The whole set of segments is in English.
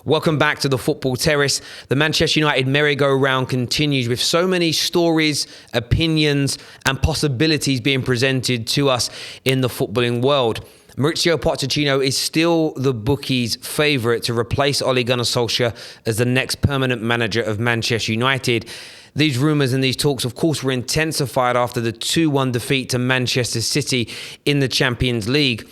Welcome back to the Football Terrace. The Manchester United merry-go-round continues with so many stories, opinions and possibilities being presented to us in the footballing world. Mauricio Pochettino is still the bookies' favourite to replace Ole Gunnar Solskjaer as the next permanent manager of Manchester United. These rumours and these talks, of course, were intensified after the 2-1 defeat to Manchester City in the Champions League.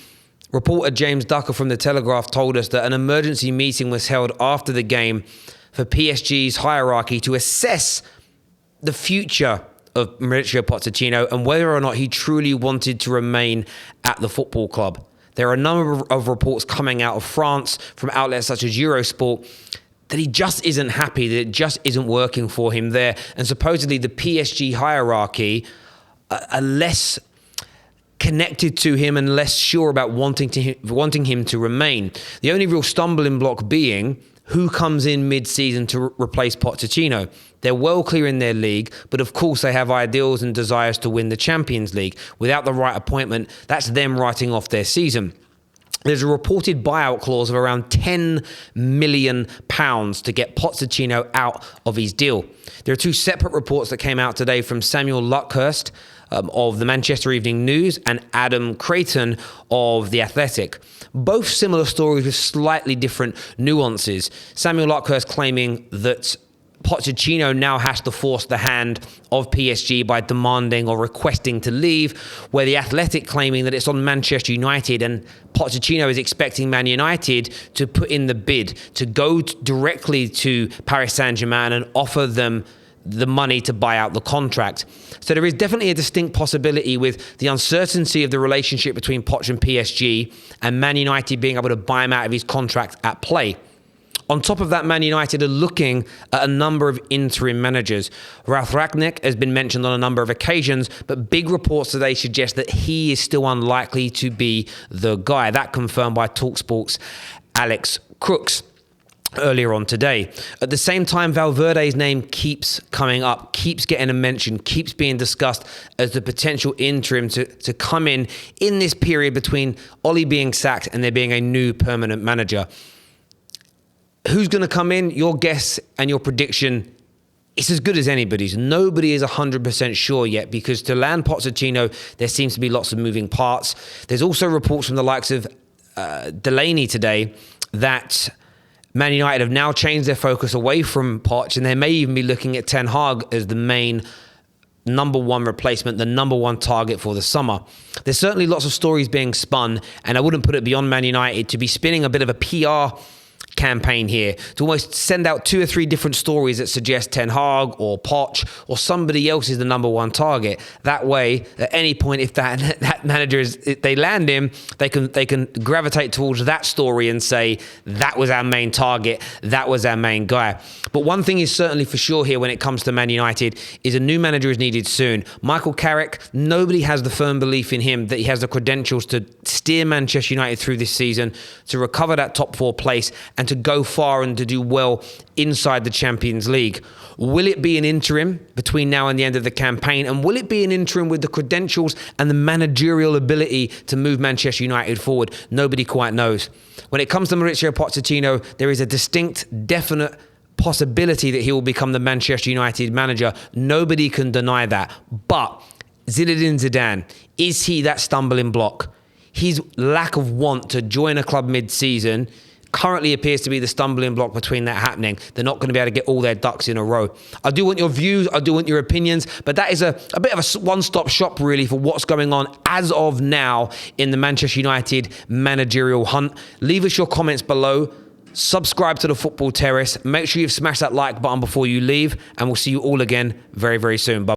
Reporter James Ducker from The Telegraph told us that an emergency meeting was held after the game for PSG's hierarchy to assess the future of Mauricio Pochettino and whether or not he truly wanted to remain at the football club. There are a number of reports coming out of France from outlets such as Eurosport that he just isn't happy, that it just isn't working for him there. And supposedly the PSG hierarchy are less connected to him and less sure about wanting him to remain. The only real stumbling block being who comes in mid-season to replace Pochettino. They're well clear in their league, but of course they have ideals and desires to win the Champions League. Without the right appointment, that's them writing off their season. There's a reported buyout clause of around £10 million to get Pochettino out of his deal. There are two separate reports that came out today from Samuel Luckhurst of the Manchester Evening News and Adam Creighton of The Athletic. Both similar stories with slightly different nuances. Samuel Luckhurst claiming that Pochettino now has to force the hand of PSG by demanding or requesting to leave, where The Athletic claiming that it's on Manchester United and Pochettino is expecting Man United to put in the bid, to go directly to Paris Saint-Germain and offer them the money to buy out the contract. So there is definitely a distinct possibility with the uncertainty of the relationship between Poch and PSG and Man United being able to buy him out of his contract at play. On top of that, Man United are looking at a number of interim managers. Ralf Rangnick has been mentioned on a number of occasions, but big reports today suggest that he is still unlikely to be the guy. That confirmed by TalkSport's Alex Crooks earlier on today. At the same time, Valverde's name keeps coming up, keeps getting a mention, keeps being discussed as the potential interim to come in this period between Ole being sacked and there being a new permanent manager. Who's going to come in? Your guess and your prediction, it's as good as anybody's. Nobody is 100% sure yet because to land Pochettino, there seems to be lots of moving parts. There's also reports from the likes of Delaney today that Man United have now changed their focus away from Poch and they may even be looking at Ten Hag as the main number one replacement, the number one target for the summer. There's certainly lots of stories being spun and I wouldn't put it beyond Man United to be spinning a bit of a PR campaign here to almost send out 2 or 3 different stories that suggest Ten Hag or Poch or somebody else is the number one target. That way, at any point, if that manager if they land him, they can gravitate towards that story and say that was our main target, that was our main guy. But one thing is certainly for sure here when it comes to Man United is a new manager is needed soon. Michael Carrick, nobody has the firm belief in him that he has the credentials to steer Manchester United through this season, to recover that top 4 place and to go far and to do well inside the Champions League. Will it be an interim between now and the end of the campaign? And will it be an interim with the credentials and the managerial ability to move Manchester United forward? Nobody quite knows. When it comes to Mauricio Pochettino, there is a distinct, definite possibility that he will become the Manchester United manager. Nobody can deny that. But Zinedine Zidane, is he that stumbling block? His lack of want to join a club mid-season currently appears to be the stumbling block between that happening. They're not going to be able to get all their ducks in a row. I do want your views, I do want your opinions, but that is a bit of a one-stop shop really for what's going on as of now in the Manchester United managerial hunt. Leave us your comments below. Subscribe to the Football Terrace. Make sure you've smashed that like button before you leave, and we'll see you all again very, very soon. Bye.